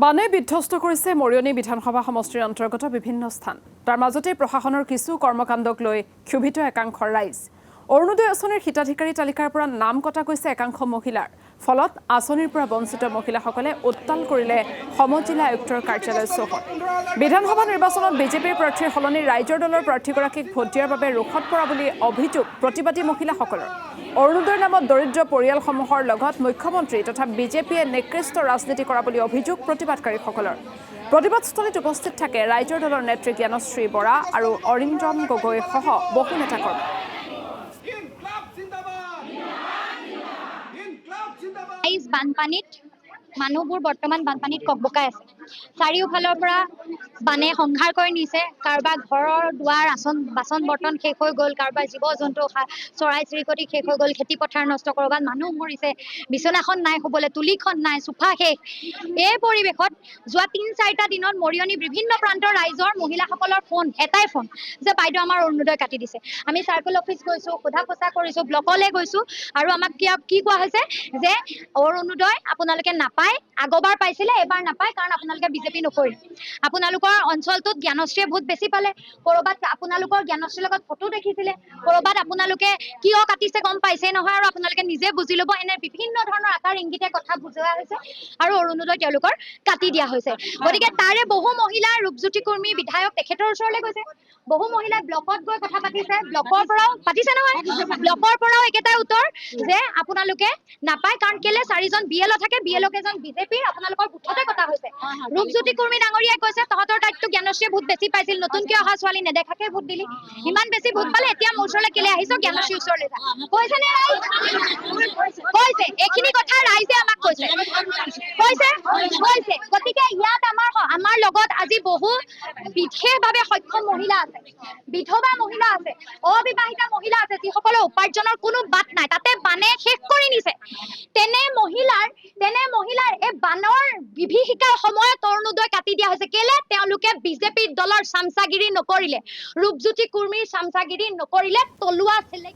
বানে বিধ্বস্ত কৰিছে মৰিয়নি বিধানসভা সমষ্টিৰ অন্তৰ্গত বিভিন্ন স্থান। তাৰ মাজতে প্ৰশাসনৰ কিছু কৰ্মকাণ্ডক লৈ ক্ষোভিত একাংশ ৰাইজ। অৰুণোদয় আঁচনিৰ হিতাধিকাৰী তালিকাৰ পৰা নাম কটা গৈছে একাংশ মহিলাৰ। ফলত আঁচনিৰ পৰা বঞ্চিত মহিলাসকলে উত্তাল কৰিলে সমজিলা আয়ুক্তৰ কাৰ্যালয় চৌহদ। বিধানসভা নিৰ্বাচনত বিজেপিৰ প্ৰাৰ্থীৰ সলনি ৰাইজৰ দলৰ প্ৰাৰ্থীগৰাকীক ভোট দিয়াৰ বাবে ৰোষত পৰা বুলি অভিযোগ প্ৰতিবাদী মহিলাসকলৰ। অৰুণোদয়ৰ নামত দৰিদ্ৰ পৰিয়ালসমূহৰ লগত মুখ্যমন্ত্ৰী তথা বিজেপিয়ে নিকৃষ্ট ৰাজনীতি কৰা বুলি অভিযোগ প্ৰতিবাদকাৰীসকলৰ। প্ৰতিবাদস্থলীত উপস্থিত থাকে ৰাইজৰ দলৰ নেত্ৰী জ্ঞানশ্ৰী বৰা আৰু অৰিন্দম গগৈ সহ বহু নেতাকৰ্মী। বানপানীত মানুহবোৰ বৰ্তমান বানপানীত ককবকাই আছে। চাৰিওফালৰ পৰা বানে সংহাৰ কৰি নিছে। কাৰোবাৰ ঘৰৰ দুৱাৰ বাচন বৰ্তন শেষ হৈ গ'ল, কাৰোবাৰ জীৱ জন্তু চৰাই চিৰিকটি শেষ হৈ গ'ল, খেতি পথাৰ নষ্ট, কৰবাত মানুহ মৰিছে, বিচনাখন নাই শুবলৈ, তুলিখন নাই, চোফা শেষ। এই পৰিৱেশত যোৱা ৩-৪টা দিনত মৰিয়নি বিভিন্ন প্ৰান্তৰ ৰাইজৰ মহিলাসকলৰ এটাই ফোন যে বাইদেউ আমাৰ অৰুণোদয় কাটি দিছে। আমি চাৰ্কল অফিচ গৈছো, সোধা পোছা কৰিছো, ব্লকলৈ গৈছো, আৰু আমাক কি কোৱা হৈছে যে অৰুণোদয় আপোনালোকে নাপায়, আগৰবাৰ পাইছিলে, এবাৰ নাপায়, কাৰণ আপোনালোকে বিজেপি নকৰিলে। আপোনালোকৰ অঞ্চলটোত জ্ঞানশ্ৰীয়ে ভোট বেছি পালে, কৰবাত আপোনালোকৰ জ্ঞানশ্ৰীৰ লগত ফটো দেখিছিলে, কৰবাত আপোনালোকে কিয় কাটিছে গম পাইছে নহয়, আৰু আপোনালোকে নিজে বুজি ল'ব। এনে বিভিন্ন ধৰণৰ আকাৰ ইংগিতে কথা বুজোৱা হৈছে আৰু অৰুণোদয় তেওঁলোকৰ কাটি দিয়া হৈছে। গতিকে তাৰে বহু মহিলা ৰূপজ্যোতি কুৰ্মী বিধায়ক তেখেতৰ ওচৰলৈ গৈছে, বহু মহিলাই ব্লকত গৈ কথা পাতিছে, ব্লকৰ পৰাও পাতিছে নহয়, ব্লকৰ পৰাও একেটাই উত্তৰ যে আপোনালোকে নাপায়, কাৰণ কেলে 4জন BLO থাকে, BLO কেইজন বিজেপিৰ, আপোনালোকৰ বুথতে কথা হৈছে। ৰূপজ্যোতি কুৰ্মী ডাঙৰীয়াই কৈছে তহঁতৰ তাততো জ্ঞানশ্ৰীয়ে ভোট বেছি পাইছিল, নতুনকৈ অহা ছোৱালী নেদেখাকে ভোট দিলি, ইমান বেছি ভোট পালে, এতিয়া মোৰ ওচৰলৈ কেলে আহিছ, জ্ঞানশ্ৰীৰ ওচৰলৈ যা। কৈছে নে ৰাইজ? কৈছে, এইখিনি কথা ৰাইজে আমাক কৈছে। গতিকে ইয়াত আমাৰ লগত আজি বহু বিশেষভাৱে সক্ষম মহিলা আছে, বিধৱা মহিলা আছে, অবিবাহিতা মহিলা আছে, যিসকলৰ উপাৰ্জনৰ কোনো বাট নাই, তাতে বানে শেষ কৰি নিছে। তেনে মহিলাৰ এই বানৰ বিভীষিকাৰ সময়ত অৰুণোদয় কাটি দিয়া হৈছে। কেলে? তেওঁলোকে বিজেপি দলৰ চামচাগিৰি নকৰিলে, ৰূপজ্যোতি কুৰ্মীৰ চামচাগিৰি নকৰিলে, তলুৱা চেলেকি